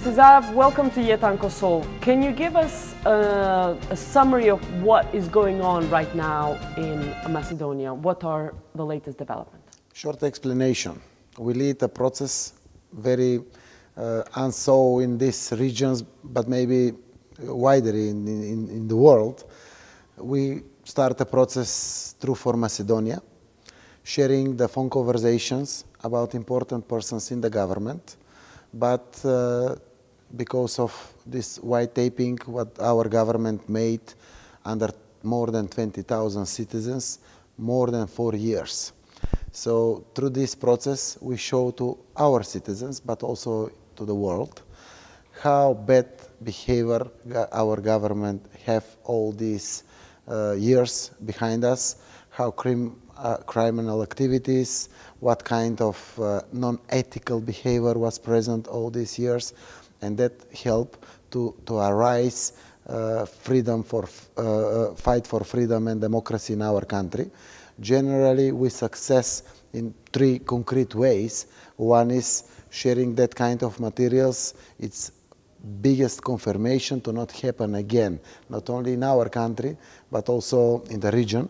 Mr. Zaev, welcome to Jetan Kosovo. Can you give us a summary of what is going on right now in Macedonia? What are the latest developments? Short explanation. We lead a process very unsaw in these regions, but maybe wider in the world. We start a process through for Macedonia, sharing the phone conversations about important persons in the government. But because of this white taping, what our government made under more than 20,000 citizens, more than 4 years. So through this process, we show to our citizens, but also to the world, how bad behavior our government have all these years behind us, how criminal activities, what kind of non-ethical behavior was present all these years, and that helped to arise fight for freedom and democracy in our country. Generally, we success in 3 concrete ways. One is sharing that kind of materials. It's biggest confirmation to not happen again, not only in our country, but also in the region.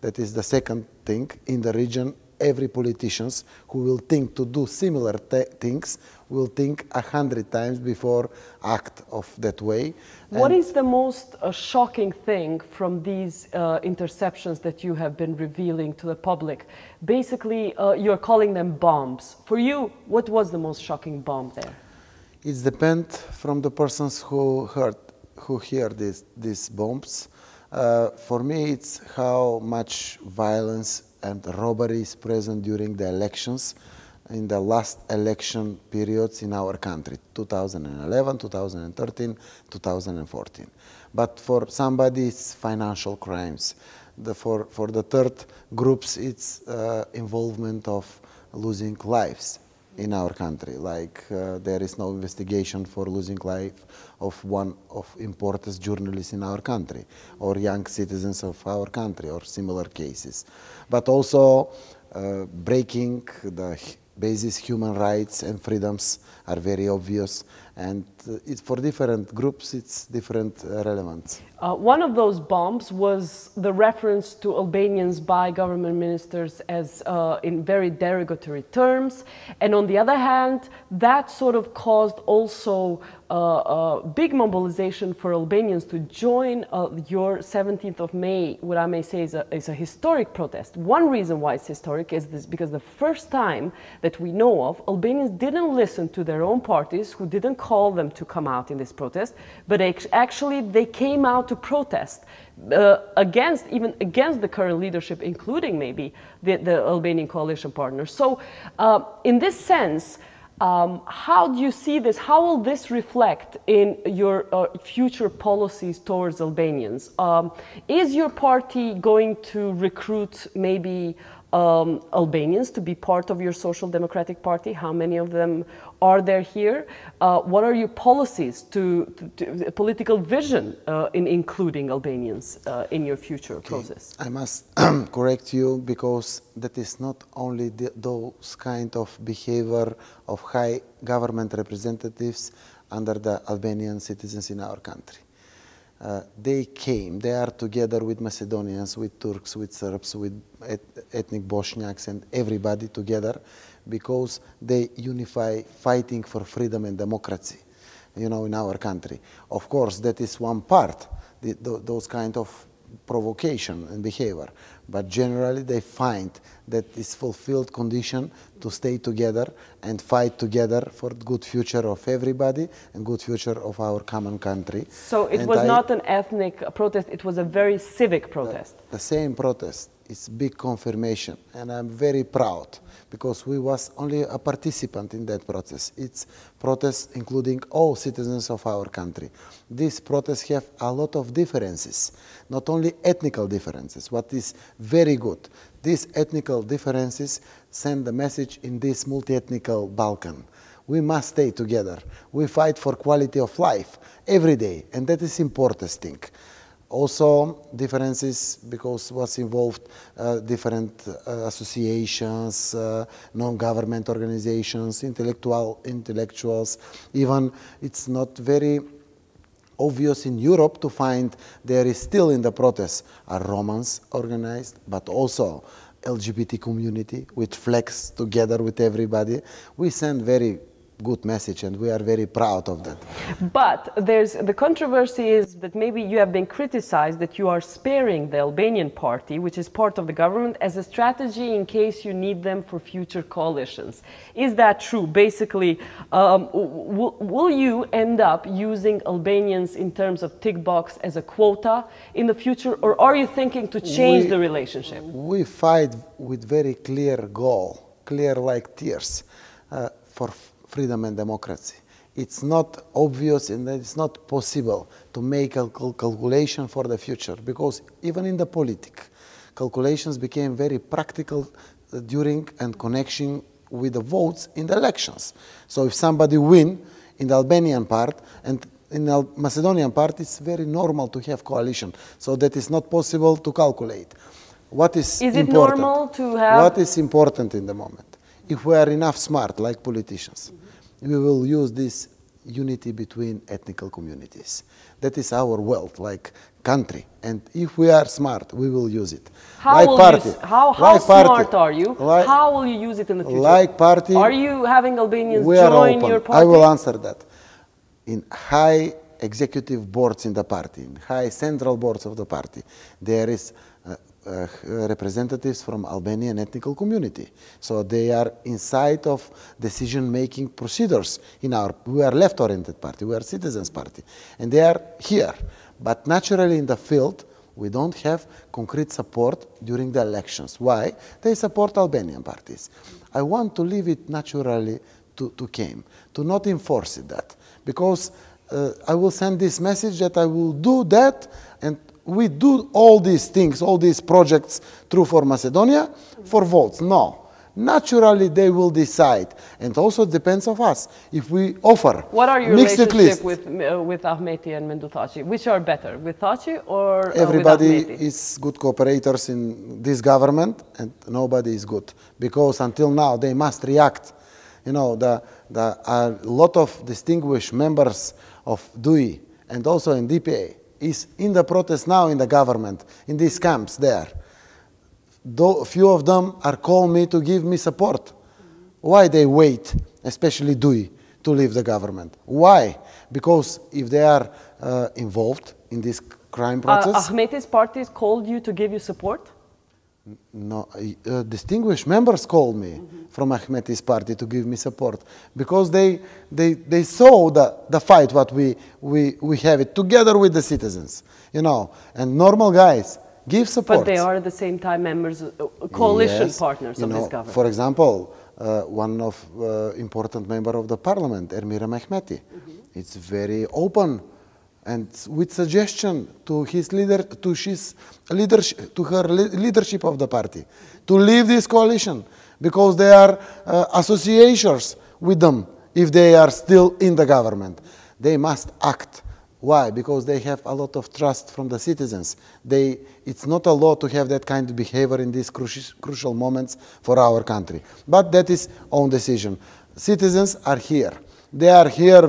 That is the second thing. In the region, every politician who will think to do similar things will think 100 times before act of that way. What is the most shocking thing from these interceptions that you have been revealing to the public? Basically, you're calling them bombs. For you, what was the most shocking bomb there? It depends from the persons who hear these bombs. For me, it's how much violence and robbery is present during the elections, in the last election periods in our country, 2011, 2013, 2014. But for somebody, it's financial crimes. For the third groups, it's involvement of losing lives in our country, like there is no investigation for losing life of one of important journalists in our country, or young citizens of our country, or similar cases. But also breaking the basic human rights and freedoms are very obvious, and for different groups it's different relevance. One of those bombs was the reference to Albanians by government ministers as in very derogatory terms, and on the other hand, that sort of caused also a big mobilization for Albanians to join your 17th of May, what I may say is a historic protest. One reason why it's historic is this, because the first time that we know of, Albanians didn't listen to their own parties, who didn't call them to come out in this protest, but actually they came out to protest even against the current leadership, including maybe the Albanian coalition partners. So in this sense, how do you see this? How will this reflect in your future policies towards Albanians? Is your party going to recruit maybe Albanians to be part of your Social Democratic Party? How many of them are there here? What are your policies to political vision in including Albanians in your future process? I must correct you, because that is not only those kind of behavior of high government representatives under the Albanian citizens in our country. They are together with Macedonians, with Turks, with Serbs, with ethnic Bosniaks, and everybody together, because they unify fighting for freedom and democracy, you know, in our country. Of course, that is one part, those kind of provocation and behavior, but generally they find that it's fulfilled condition to stay together and fight together for the good future of everybody and good future of our common country. So it was not an ethnic protest, it was a very civic protest. The same protest is big confirmation, and I'm very proud, because we was only a participant in that process. It's protest including all citizens of our country. These protests have a lot of differences, not only ethnical differences, what is very good. These ethnical differences send the message in this multi-ethnical Balkan. We must stay together. We fight for quality of life every day, and that is important thing. Also differences because what's involved different associations, non-government organizations, intellectuals. Even it's not very obvious in Europe to find there is still in the protest are Romans organized, but also LGBT community with flags together with everybody. We send very good message and we are very proud of that. But the controversy is that maybe you have been criticized that you are sparing the Albanian Party, which is part of the government, as a strategy in case you need them for future coalitions. Is that true? Basically, will you end up using Albanians in terms of tick box as a quota in the future, or are you thinking to change the relationship? We fight with very clear goal, clear like tears, for freedom and democracy. It's not obvious and it's not possible to make a calculation for the future, because even in the politics, calculations became very practical during and connection with the votes in the elections. So if somebody win in the Albanian part and in the Macedonian part, it's very normal to have coalition. So that is not possible to calculate. What is important? It normal to have? What is important in the moment? If we are enough smart, like politicians, we will use this unity between ethnical communities. That is our wealth, like country. And if we are smart, we will use it. How smart are you? How will you use it in the future? Like party. Are you having Albanians join your party? I will answer that. In high executive boards in the party, in high central boards of the party, there is representatives from Albanian ethnical community. So they are inside of decision-making procedures in we are left-oriented party, we are citizens party, and they are here. But naturally in the field, we don't have concrete support during the elections. Why? They support Albanian parties. I want to leave it naturally to came, to not enforce it that, because I will send this message that I will do that, and we do all these things, all these projects through for Macedonia for votes. No. Naturally, they will decide. And also it depends on us. If we offer what are your relationship with Ahmeti and Menduthaci? Which are better, with Thaci or everybody with Ahmeti? Is good cooperators in this government, and nobody is good. Because until now, they must react. You know, a lot of distinguished members of DUI and also in DPA is in the protest now in the government, in these camps there. Though few of them are calling me to give me support. Why they wait, especially DUI, to leave the government? Why? Because if they are involved in this crime process... Ahmeti's parties called you to give you support? No, distinguished members called me from Ahmeti's party to give me support, because they saw the fight what we have it together with the citizens, you know, and normal guys give support. But they are at the same time members, coalition partners of this government. For example, one of important member of the parliament, Ermira Mehmeti, it's very open and with suggestion to his leadership, to her leadership of the party, to leave this coalition, because they are associations with them if they are still in the government. They must act. Why? Because they have a lot of trust from the citizens. It's not a law to have that kind of behavior in these crucial moments for our country. But that is own decision. Citizens are here. They are here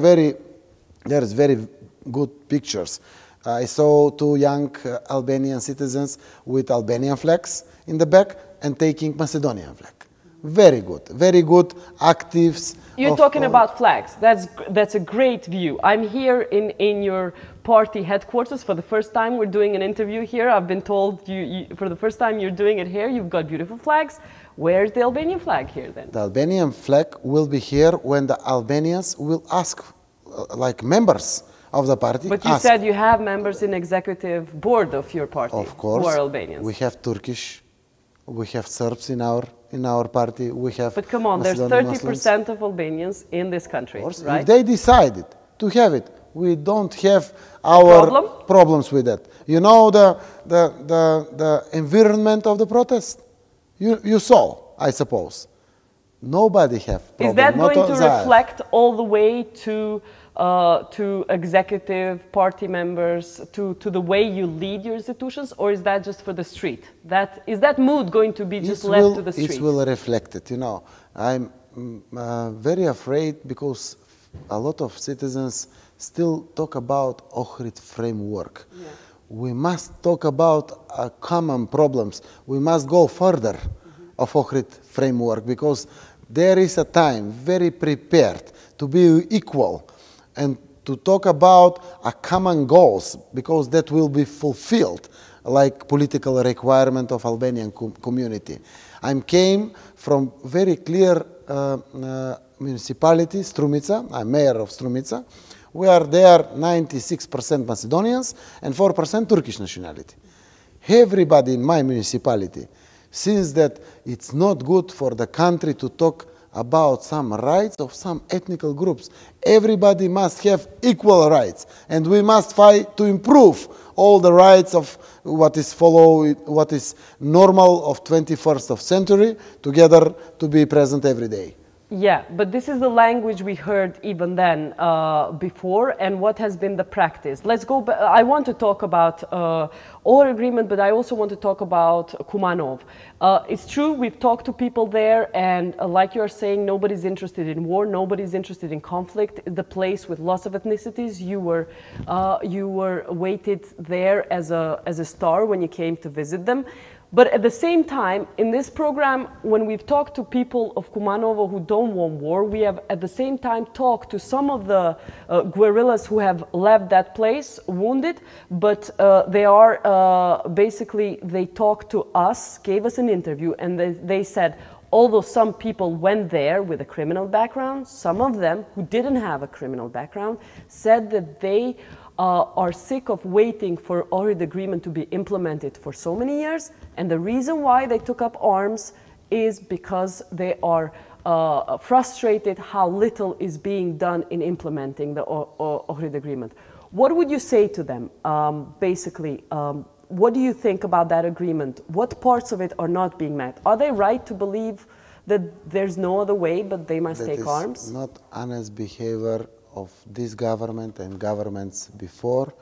there's very good pictures. I saw two young Albanian citizens with Albanian flags in the back and taking Macedonian flag. Very good actives. You're talking about flags. That's a great view. I'm here in your party headquarters for the first time. We're doing an interview here. I've been told for the first time you're doing it here. You've got beautiful flags. Where's the Albanian flag here then? The Albanian flag will be here when the Albanians will ask, like members of the party. But you said you have members in executive board of your party. Of course. Who are Albanians. We have Turkish, we have Serbs in our party, we have... But come on, there's 30% of Albanians in this country, right? If they decided to have it, we don't have our problems with that. You know the environment of the protest? You saw, I suppose. Nobody have problem. Is that going to reflect all the way to to executive party members, to the way you lead your institutions, or is that just for the street? Is that mood going to be just left to the street? It will reflect it, you know. I'm very afraid because a lot of citizens still talk about Ohrid framework. Yeah. We must talk about common problems. We must go further of Ohrid framework because there is a time very prepared to be equal and to talk about a common goals because that will be fulfilled like political requirement of Albanian community. I came from very clear municipality, Strumica. I'm mayor of Strumica. We are there 96% Macedonians and 4% Turkish nationality. Everybody in my municipality sees that it's not good for the country to talk about some rights of some ethnic groups. Everybody must have equal rights, and we must fight to improve all the rights of what is normal of 21st century together to be present every day. Yeah, but this is the language we heard even then before, and what has been the practice. Let's go back. I want to talk about our agreement, but I also want to talk about Kumanov. It's true, we've talked to people there, and like you're saying, nobody's interested in war, nobody's interested in conflict. The place with lots of ethnicities, you were weighted there as a star when you came to visit them. But at the same time, in this program, when we've talked to people of Kumanovo who don't want war, we have at the same time talked to some of the guerrillas who have left that place wounded, but they are basically, they talked to us, gave us an interview, and they said, although some people went there with a criminal background, some of them who didn't have a criminal background said that they are sick of waiting for Ohrid agreement to be implemented for so many years, and the reason why they took up arms is because they are frustrated how little is being done in implementing the Ohrid agreement. What would you say to them, basically? What do you think about that agreement? What parts of it are not being met? Are they right to believe that there's no other way but they must take arms? Not honest behavior of this government and governments before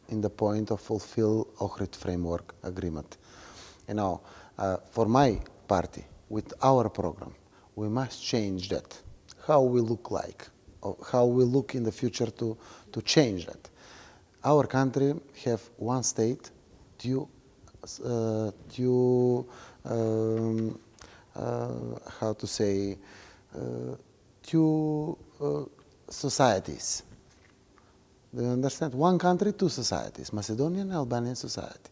in the point of fulfill Ohrid framework agreement. You know, for my party, with our program, we must change that. How we look like, or how we look in the future to change that. Our country have one state, two societies. Do you understand? One country, two societies, Macedonian and Albanian society.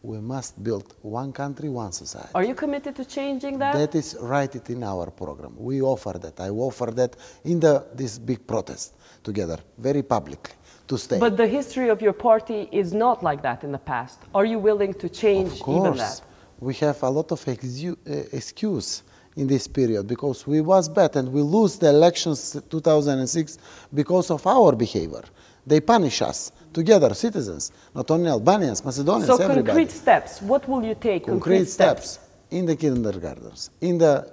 We must build one country, one society. Are you committed to changing that? That is right in our program. We offer that. I offer that in this big protest together, very publicly, to stay. But the history of your party is not like that in the past. Are you willing to change even that? We have a lot of excuse in this period because we was bad and we lose the elections 2006 because of our behavior. They punish us together, citizens, not only Albanians, Macedonians, so everybody. Concrete steps, what will you take? Concrete steps in the kindergartens, in the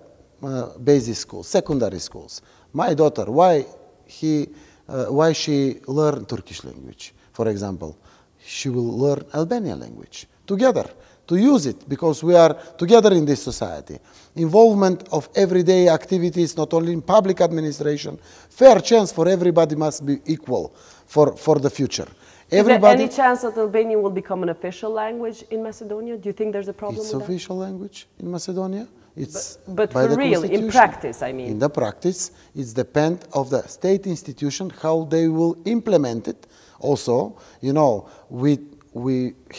basic schools, secondary schools. My daughter, why she learn Turkish language, for example? She will learn Albanian language together, to use it, because we are together in this society. Involvement of everyday activities, not only in public administration, fair chance for everybody must be equal for the future. Is there any chance that Albanian will become an official language in Macedonia? Do you think there's a problem with that? It's official language in Macedonia. It's but for real, in practice, I mean. In the practice, it depends on the state institution how they will implement it. Also, you know, we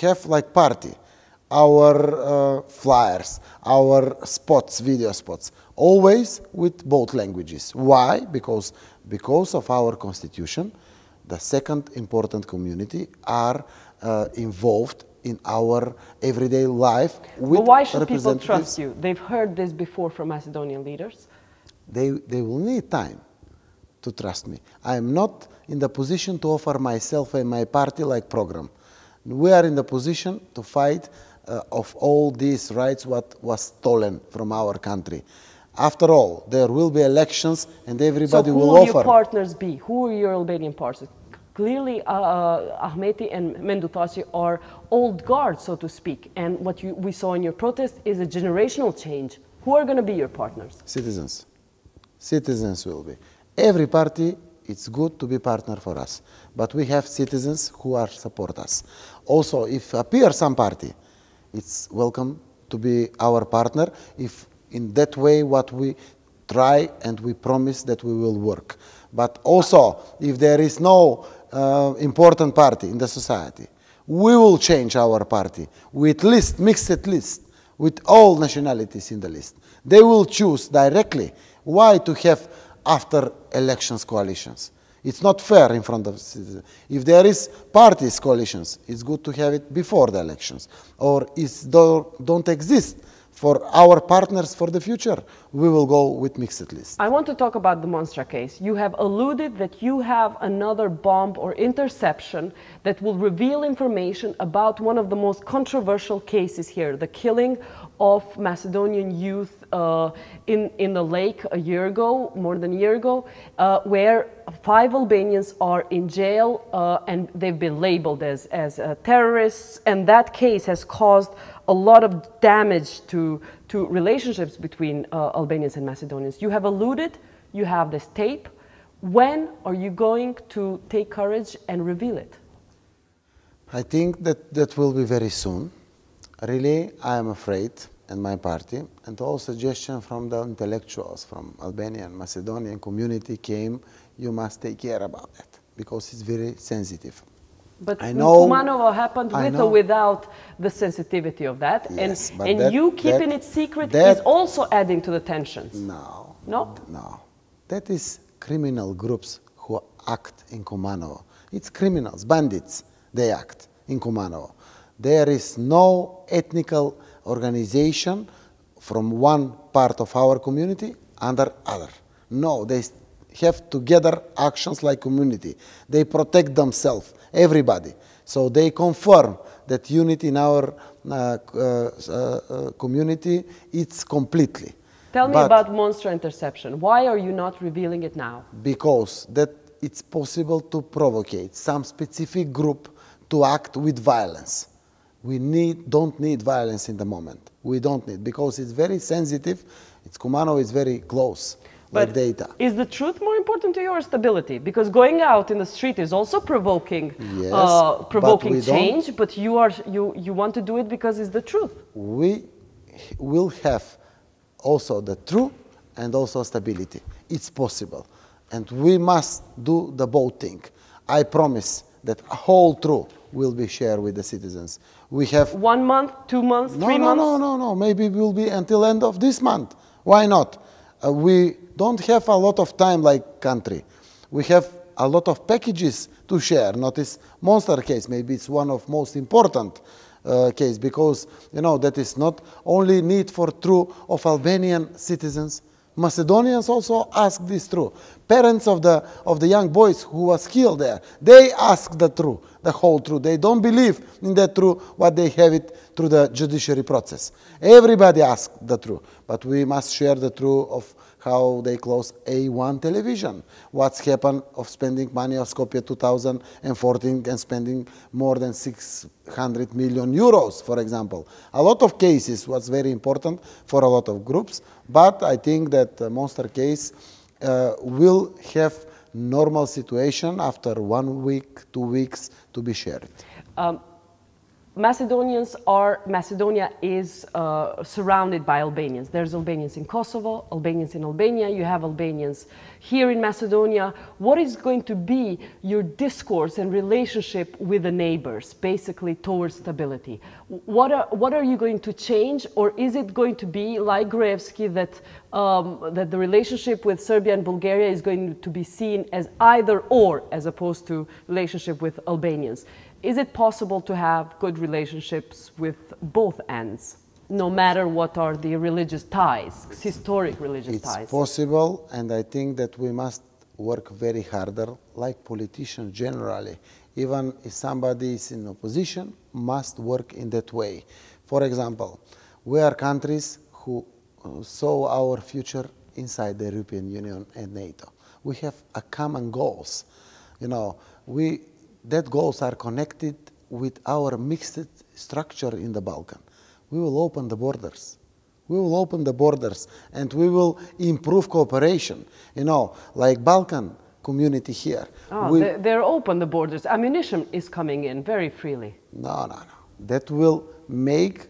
have like party, our flyers, our spots, video spots, always with both languages. Why? Because of our constitution, the second important community are involved in our everyday life with But why should people trust you? They've heard this before from Macedonian leaders. They will need time to trust me. I am not in the position to offer myself and my party like program. We are in the position to fight of all these rights what was stolen from our country. After all, there will be elections and everybody will offer. So who will offer. your partners be? Who are your Albanian partners? Clearly, Ahmeti and Mendutaci are old guard, so to speak. And what we saw in your protest is a generational change. Who are going to be your partners? Citizens. Citizens will be. Every party, it's good to be partner for us. But we have citizens who are support us. Also, if appear some party, it's welcome to be our partner. If in that way what we try and we promise that we will work. But also, if there is no important party in the society, we will change our party with list, mixed list, with all nationalities in the list. They will choose directly. Why to have after elections coalitions? It's not fair in front of citizens. If there is parties coalitions, it's good to have it before the elections. Or if don't exist for our partners for the future, we will go with mixed list. I want to talk about the Monstra case. You have alluded that you have another bomb or interception that will reveal information about one of the most controversial cases here, the killing of Macedonian youth in the lake a year ago, more than a year ago, where 5 Albanians are in jail and they've been labeled as terrorists, and that case has caused a lot of damage to relationships between Albanians and Macedonians. You have alluded, you have this tape. When are you going to take courage and reveal it? I think that will be very soon. Really, I am afraid, and my party, and all suggestions from the intellectuals from Albanian, Macedonian community came, you must take care about that, because it's very sensitive. But Kumanovo happened with or without the sensitivity of that, yes, and you keeping it secret is also adding to the tensions. No. No? No. That is criminal groups who act in Kumanovo. It's criminals, bandits, they act in Kumanovo. There is no ethnical organization from one part of our community under other. No, they have together actions like community. They protect themselves, everybody. So they confirm that unity in our community, it's completely. Tell me about Monstra interception. Why are you not revealing it now? Because that it's possible to provocate some specific group to act with violence. We don't need violence in the moment. We don't need, because it's very sensitive. Kumanovo is very close. But data. Is the truth more important to you or stability? Because going out in the street is also provoking, change, but you want to do it because it's the truth. We will have also the truth and also stability. It's possible. And we must do the both thing. I promise that whole truth will be shared with the citizens. We have 1 month, 2 months, 3 months? No. Maybe it will be until end of this month. Why not? We don't have a lot of time like country. We have a lot of packages to share. Notice Monster case, maybe it's one of most important case, because that is not only need for truth of Albanian citizens. Macedonians also ask this truth. Parents of the young boys who was killed there, they ask the truth, the whole truth. They don't believe in that truth, what they have it through the judiciary process. Everybody asks the truth, but we must share the truth of how they close A1 television. What's happened of spending money of Skopje 2014 and spending more than 600 million euros, for example. A lot of cases was very important for a lot of groups, but I think that the Monster case will have normal situation after 1 week, 2 weeks to be shared. Macedonia is surrounded by Albanians. There's Albanians in Kosovo, Albanians in Albania, you have Albanians here in Macedonia. What is going to be your discourse and relationship with the neighbors, basically towards stability? What are you going to change, or is it going to be like Gruevski that the relationship with Serbia and Bulgaria is going to be seen as either or, as opposed to relationship with Albanians? Is it possible to have good relationships with both ends, no matter what are the religious ties, historic religious ties? It's possible, and I think that we must work very harder, like politicians generally. Even if somebody is in opposition, must work in that way. For example, we are countries who saw our future inside the European Union and NATO. We have a common goals. You know, that goals are connected with our mixed structure in the Balkan. We will open the borders. We will open the borders and we will improve cooperation. You know, like Balkan community here. Oh, they're open, the borders. Ammunition is coming in very freely. No. That will make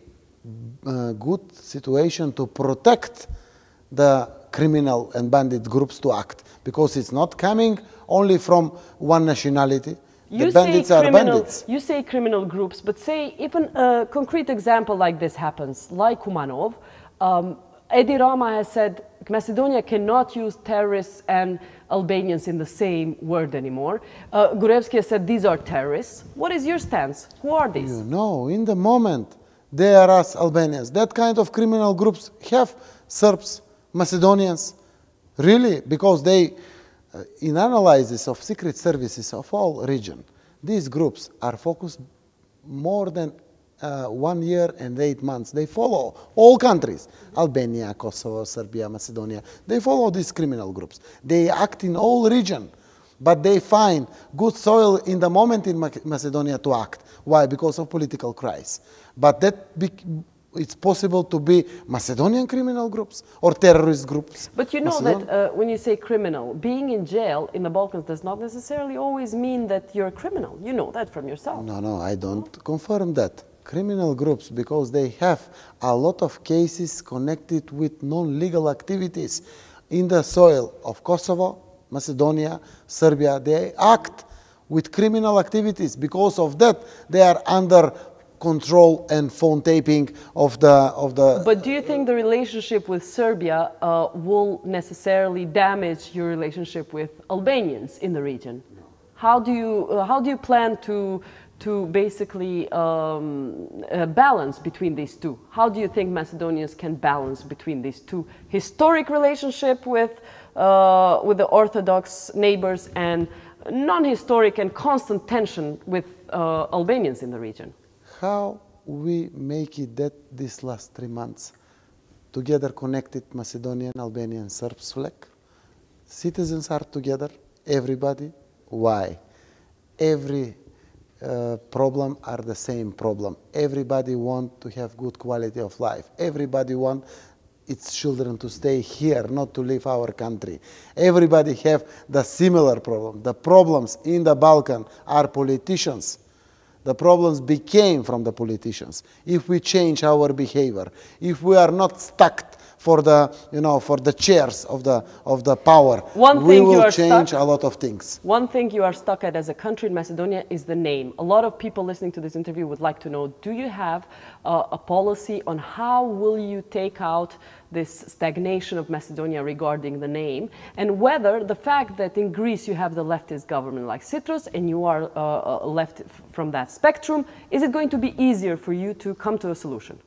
a good situation to protect the criminal and bandit groups to act, because it's not coming only from one nationality. The bandits are bandits. You say criminal groups, but say even a concrete example like this happens, like Kumanov. Edi Rama has said Macedonia cannot use terrorists and Albanians in the same word anymore. Gruevski has said these are terrorists. What is your stance? Who are these? You know, in the moment, they are us Albanians. That kind of criminal groups have Serbs, Macedonians, really, because they, in analysis of secret services of all region, these groups are focused more than 1 year and 8 months. They follow all countries, Albania, Kosovo, Serbia, Macedonia. They follow these criminal groups. They act in all region, but they find good soil in the moment in Macedonia to act. Why? Because of political crisis. But it's possible to be Macedonian criminal groups or terrorist groups. But you know that when you say criminal, being in jail in the Balkans does not necessarily always mean that you're a criminal. You know that from yourself. No, I don't confirm that. Criminal groups, because they have a lot of cases connected with non-legal activities in the soil of Kosovo, Macedonia, Serbia. They act with criminal activities. Because of that, they are under control and phone taping of the... But do you think the relationship with Serbia will necessarily damage your relationship with Albanians in the region? No. How do you plan to basically balance between these two? How do you think Macedonians can balance between these two? Historic relationship with the Orthodox neighbors and non-historic and constant tension with Albanians in the region? How we make it that these last 3 months together connected Macedonian, Albanian, Serbs flag? Citizens are together, everybody. Why? Every problem are the same problem. Everybody want to have good quality of life. Everybody want its children to stay here, not to leave our country. Everybody have the similar problem. The problems in the Balkan are politicians. The problems became from the politicians. If we change our behavior, if we are not stuck for the chairs of the power, we will change a lot of things. One thing you are stuck at as a country in Macedonia is the name. A lot of people listening to this interview would like to know, do you have a policy on how will you take out this stagnation of Macedonia regarding the name, and whether the fact that in Greece you have the leftist government like Citrus and you are left from that spectrum, is it going to be easier for you to come to a solution?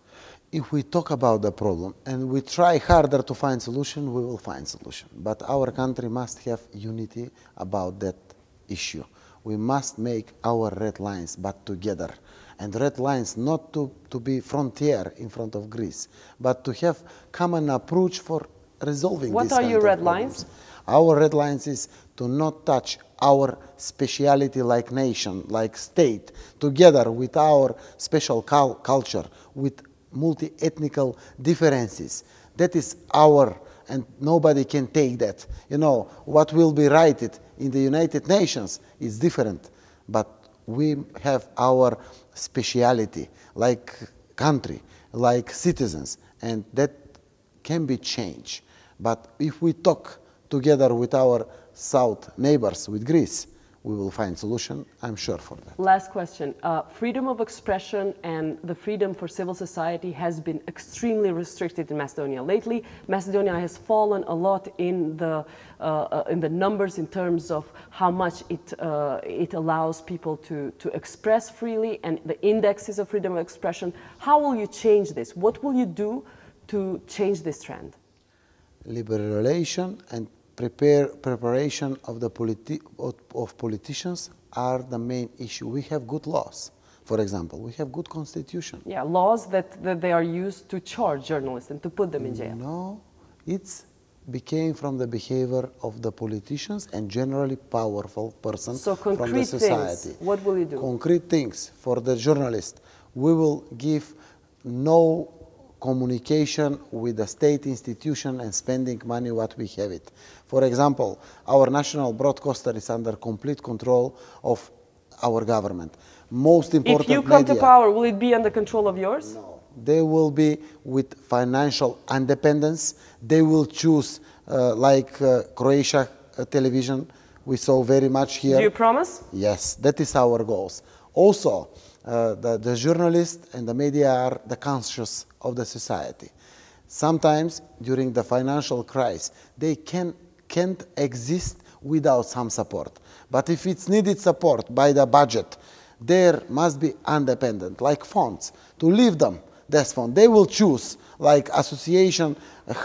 If we talk about the problem and we try harder to find solution, we will find solution. But our country must have unity about that issue. We must make our red lines, but together. And red lines not to be frontier in front of Greece, but to have common approach for resolving What are your red lines? Our red lines is to not touch our speciality like nation, like state, together with our special culture, with multi-ethnical differences. That is our, and nobody can take that. You know, what will be righted in the United Nations is different, but we have our speciality, like country, like citizens, and that can be changed. But if we talk together with our south neighbors, with Greece, we will find solution, I'm sure for that. Last question. Freedom of expression and the freedom for civil society has been extremely restricted in Macedonia lately. Macedonia has fallen a lot in the numbers in terms of how much it allows people to express freely, and the indexes of freedom of expression. How will you change this? What will you do to change this trend? Liberalization and preparation of the politicians are the main issue. We have good laws. for example. We have good constitution. Yeah, laws that they are used to charge journalists and to put them in jail. No, it's became from the behavior of the politicians and generally powerful persons from the society. Things, what will you do? Concrete things for the journalist. We will give no communication with the state institution and spending money what we have it. For example, our national broadcaster is under complete control of our government. Most important If you come to power, will it be under control of yours? No. They will be with financial independence. They will choose Croatia television. We saw very much here. Do you promise? Yes, that is our goals. Also, the journalists and the media are the conscience of the society. Sometimes during the financial crisis, they can't exist without some support. But if it's needed support by the budget, there must be independent, like funds, to leave them. This fund. They will choose, like association,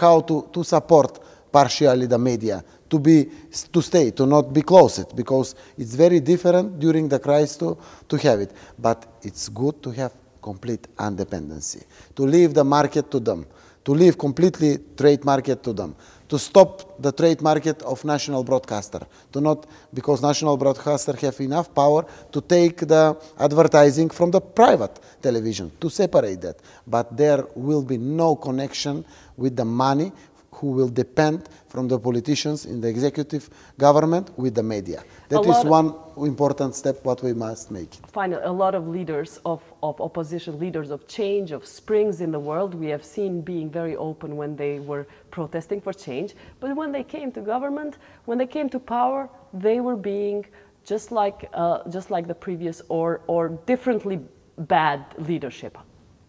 how to support partially the media, to stay, to not be closed, because it's very different during the crisis to have it. But it's good to have complete independency, to leave the market to them, to leave completely trade market to them, to stop the trade market of national broadcaster, to not, because national broadcaster have enough power to take the advertising from the private television, to separate that. But there will be no connection with the money who will depend from the politicians in the executive government with the media. That is one important step what we must make. Finally, a lot of leaders of opposition, leaders of change, of springs in the world, we have seen being very open when they were protesting for change. But when they came to government, when they came to power, they were being just like the previous or differently bad leadership.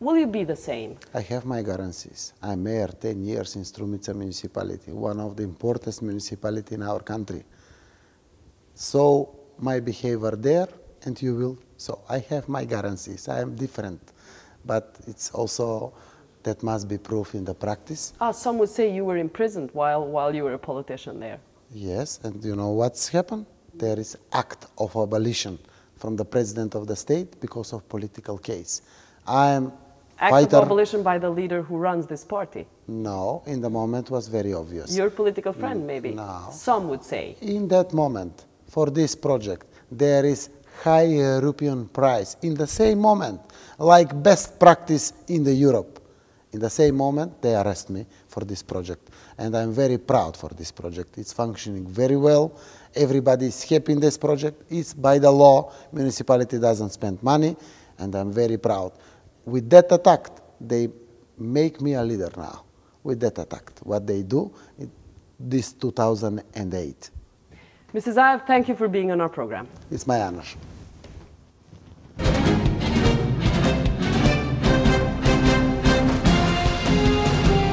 Will you be the same? I have my guarantees. I'm mayor 10 years in Strumica municipality, one of the importantest municipality in our country. So my behavior there, and you will. So I have my guarantees. I am different, but it's also that must be proof in the practice. Some would say you were imprisoned while you were a politician there. Yes, and you know what's happened? There is act of abolition from the president of the state because of political case. I am Act of abolition by the leader who runs this party? No, in the moment was very obvious. Your political friend, maybe? No. Some would say. In that moment, for this project, there is high European price. In the same moment, like best practice in the Europe. In the same moment, they arrest me for this project. And I'm very proud for this project. It's functioning very well. Everybody is happy in this project. It's by the law, municipality doesn't spend money, and I'm very proud. With that attack, they make me a leader now. With that attack, what they do, this 2008. Mrs. Zaev, thank you for being on our program. It's my honor.